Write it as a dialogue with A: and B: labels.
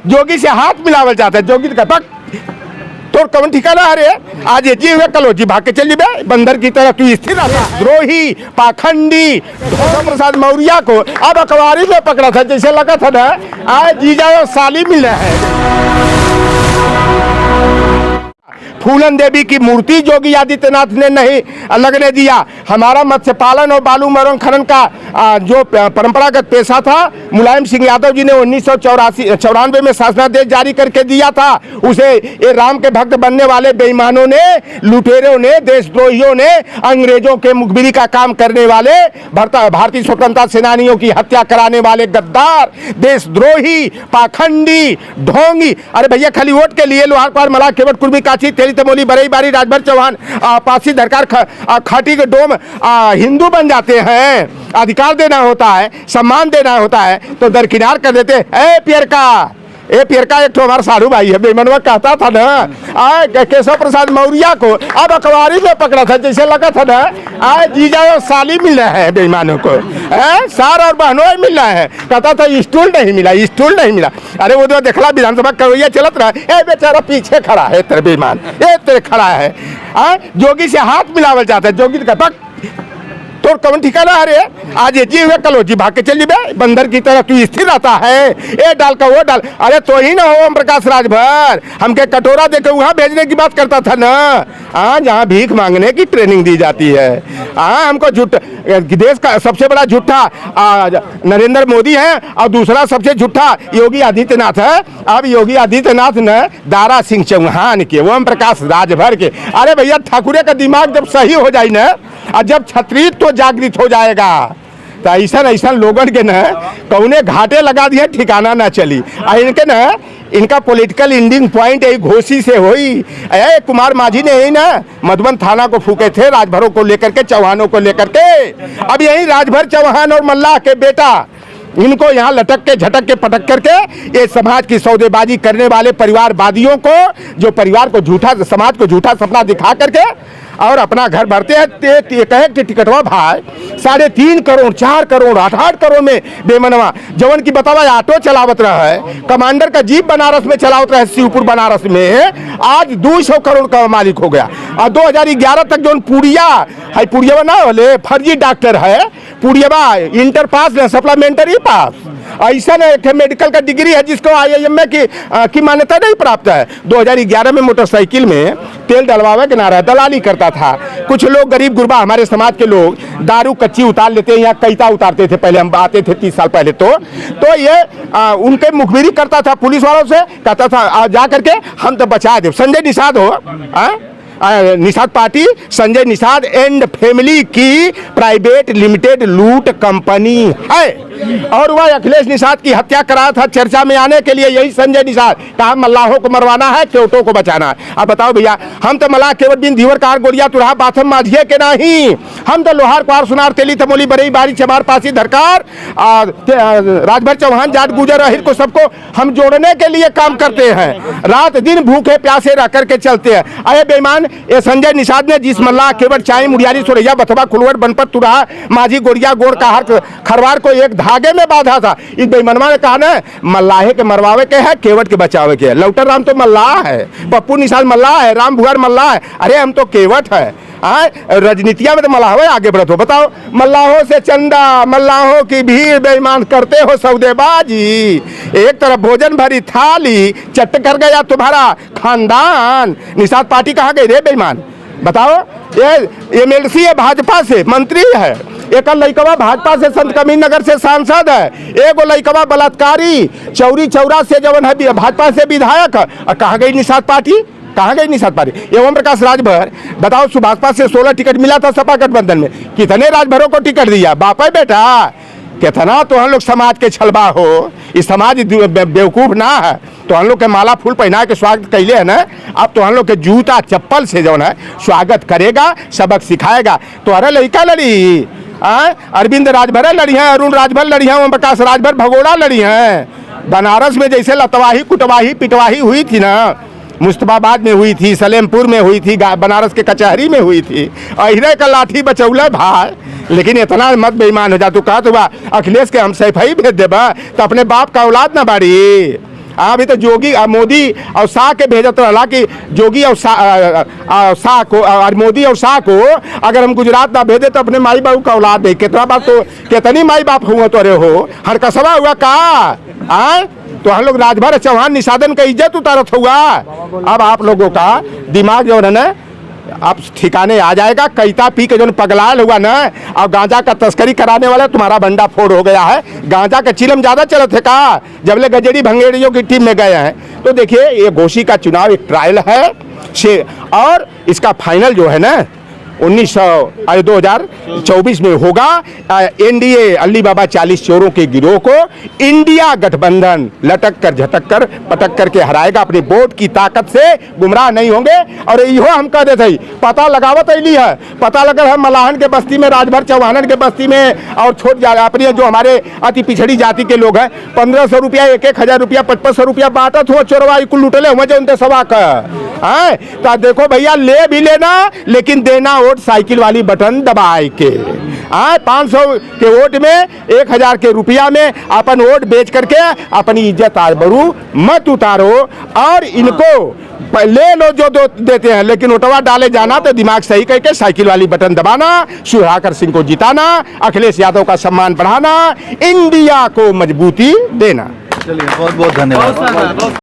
A: जोगी से हाथ मिलावल जाता है। जोगी का पक तो कौन ठिकाना है रे? आज ये जी हुए कल जी भाग के चल बे, बंदर की तरह तू स्थिर रहता है। द्रोही, पाखंडी ढोंग प्रसाद मौर्य को अब अखबारी में पकड़ा था, जैसे लगा था ना आज जीजा और साली मिल रहे हैं। फूलन देवी की मूर्ति योगी आदित्यनाथ ने नहीं लगने दिया। हमारा मत्स्य पालन और बालू मरण खनन का जो परंपरागत पेशा था, मुलायम सिंह यादव जी ने 1994 में शासनादेश जारी करके दिया था। उसे ये राम के भक्त बनने वाले बेईमानों ने, लुटेरों ने, देशद्रोहियों ने, अंग्रेजों के मुखबिरी का काम करने वाले, भारतीय स्वतंत्रता सेनानियों की हत्या कराने वाले गद्दार, देशद्रोही, पाखंडी, ढोंगी। अरे भैया खाली वोट के लिए लोहारपाल, मला, केवट, कुर्मी, काची, तेली, तमोली, बरई, बारी, राजभर, चौहान, पासी, दरकार, खाटी के डोम हिंदू बन जाते हैं। अधिकार देना होता है, सम्मान देना होता है तो दरकिनार कर देते। ए पियरका एक तो हमारा साधु भाई है, बेमनवा कहता था ना केशव प्रसाद मौर्य को अब अखबारी में पकड़ा था, जैसे लगा था ना जीजा और साली मिल रहे हैं बेईमानों को, सार और बहनों मिल रहे हैं। कहता था स्टूल नहीं मिला। अरे वो तो देखला विधानसभा कवैया चलत रहा, ए बेचारा पीछे खड़ा है तेरे बेईमान, ए तेरे खड़ा है। जोगी से हाथ मिलावल जाता है। जोगी का पक तो कौन ठिकाना है रे? आज ये जी हुए कल जी भाग के चल बे, बंदर की तरह तू स्थिर रहता है। ए डाल का वो डाल, अरे तो ही ना हो ओम प्रकाश राजभर, हमके कटोरा देकर वहां भेजने की बात करता था ना। जहां भीख मांगने की ट्रेनिंग दी जाती है। हमको देश का सबसे बड़ा झूठा नरेंद्र मोदी है और दूसरा सबसे झूठा योगी आदित्यनाथ है। अब योगी आदित्यनाथ ने दारा सिंह चौहान के, ओम प्रकाश राजभर के, अरे भैया ठाकुरे का दिमाग जब सही हो जाए ना और जब छत्रीत तो जागृत हो जाएगा तो ऐसा लोगन के न कौने घाटे लगा दिए ठिकाना ना चली। इनके न इनका पॉलिटिकल एंडिंग पॉइंट यही घोषी से हुई। कुमार माझी ने यही ना मधुबन थाना को फूके थे राजभरों को लेकर के, चौहानों को लेकर के। अब यही राजभर, चौहान और मल्लाह के बेटा इनको यहाँ लटक के, झटक के, पटक करके ये समाज की सौदेबाजी करने वाले परिवारवादियों को, जो परिवार को झूठा, समाज को झूठा सपना दिखा करके और अपना घर भरते हैं। कहे कि टिकटवा भाई 3.5 करोड़, 4 करोड़, 8 करोड़ में बेमनवा जवन की बतावा ऑटो चलावत रहा है, कमांडर का जीप बनारस में चलावत रहा है, शिवपुर बनारस में, आज 200 करोड़ का मालिक हो गया। और 2011 तक जो पुड़ियावा ना बोले फर्जी डॉक्टर है, पुड़ियावा इंटर पास है, सप्लीमेंट्री पास, ऐसा मेडिकल का डिग्री है जिसको IIM में की मान्यता नहीं प्राप्त है। 2011 में मोटरसाइकिल में तेल डलवावे के नारा दलाली करता था। कुछ लोग गरीब गुरबा हमारे समाज के लोग दारू कच्ची उतार लेते हैं, यहाँ कैता उतारते थे पहले, हम आते थे 30 साल पहले। तो ये उनके मुखबिरी करता था पुलिस वालों से, कहता था जा करके हम तो बचा दे। संजय निषाद हो, Nishad party Sanjay Nishad and family की प्राइवेट लिमिटेड लूट कंपनी है और वह अखिलेश निषाद की हत्या कराया था चर्चा में आने के लिए। यही संजय निषाद कहा मल्लाहों को मरवाना है, केवटों को बचाना है। अब बताओ भैया, हम तो मल्लाह केवट बिन धीवर कार गोरिया तुरहा बाथम माझिए के नहीं, हम तो लोहार कुआर सुनार तेली तमोली बरई बारी चमार पासी धरकार राजभर चौहान जाट गुजर अहिर को सबको हम जोड़ने के लिए काम करते हैं। रात दिन भूखे प्यासे रह करके चलते हैं। अरे बेईमान, ये संजय निषाद ने जिस मल्लाह केवट चाई मुड़ियारी सोरैया बथवा खुलवट बनपत तुरहा माझी गोरिया गोड़ का खरवार को एक धागे में बांधा था। इस बेईमानवा ने कहा ना मल्लाहे के मरवावे के है, केवट के बचावे के है। लौटर राम तो मल्लाह है, पप्पू निषाद मल्लाह है, राम भुआर मल्लाह है, अरे हम तो केवट है। राजनीतिया में तो मल्लाहो आगे बढ़त हो। बताओ, मल्लाहों से चंदा, मल्लाहों की भीड़, बेईमान करते हो सौदेबाजी। एक तरफ भोजन भरी थाली, चट कर गया तुम्हारा खानदान। निषाद पार्टी कहाँ गई रे बेईमान? बताओ, ये MLC है, भाजपा से मंत्री है, एक लइकवा भाजपा से संत कबीर नगर से सांसद है, एगो लइकवा बलात्कारी चौरी चौरा से जवन है भाजपा से विधायक। कहाँ गई निषाद पार्टी? कहाँ गई निषाद पार्टी? ओम प्रकाश राजभर, बताओ, सुभाषपा से 16 टिकट मिला था सपा गठबंधन में, कितने राजभरों को टिकट दिया? बाप है बेटा, कितना तो हम लोग समाज के छलबा हो। इस समाज बेवकूफ ना है तो हम लोग के माला फूल पहना के स्वागत कैले है ना। अब तो हम लोग के जूता चप्पल से जो है स्वागत करेगा, सबक सिखाएगा। तो अरे लड़का लड़ी, अरविंद राजभर लड़ी हैं, अरुण राजभर लड़ी हैं, ओम प्रकाश राजभर भगोड़ा लड़ी हैं। बनारस में जैसे लतवाही कुटवाही पिटवाही हुई थी ना, मुस्तफाबाद में हुई थी, सलेमपुर में हुई थी, बनारस के कचहरी में हुई थी, अहिरे का लाठी बचौला भाई। लेकिन इतना मत बेईमान हो जा, तू कहा तो अखिलेश के हम सैफई भेज देबा तो अपने बाप का औलाद ना बाड़ी। अभी तो जोगी मोदी और शाह के भेजत रहा कि जोगी और शाह को और मोदी और शाह को अगर हम गुजरात ना भेजे तो अपने माई बाबू का औलाद दे। कितना बात तो कितनी माई बाप हुआ तो अरे हो हर कसबा हुआ का आए तो हम लोग राजभर चौहान निषादन का इज्जत उतारत हुआ। अब आप लोगों का दिमाग जो है ना अब ठिकाने आ जाएगा। कैता पी के जो पगलाल हुआ ना और गांजा का तस्करी कराने वाला तुम्हारा भंडा फोड़ हो गया है। गांजा का चिलम ज़्यादा चलत है का जबले गजेड़ी भंगेड़ियों की टीम में गए हैं। तो देखिए ये घोषी का चुनाव एक ट्रायल है और इसका फाइनल जो है ना 2024 में होगा। एनडीए अली बाबा 40 चोरों के गिरोह को इंडिया गठबंधन लटक कर झटक कर पटक करके हराएगा। अपनी वोट की ताकत से गुमराह नहीं होंगे। और इहो हम कह देते ही पता लगावत अली है। पता लगल है मलाहन के बस्ती में राजभर चौहानन के बस्ती में और छोट अपने जो हमारे अति पिछड़ी जाति के लोग हैं 1500 रुपया 1,000 रुपया 500 रुपया बांटत हुआ चोरवा कुल लुटले हुए जो उनते सवा का है। तो देखो भैया ले भी लेना लेकिन देना वोट साइकिल वाली बटन दबाए के। 500 के वोट में 1,000 के रुपया में अपन वोट बेच करके अपनी इज्जत आबरू मत उतारो। और इनको ले लो जो देते हैं लेकिन वोटवा डाले जाना तो दिमाग सही करके साइकिल वाली बटन दबाना, सुधाकर सिंह को जिताना, अखिलेश यादव का सम्मान बढ़ाना, इंडिया को मजबूती देना।
B: चलिए बहुत बहुत धन्यवाद।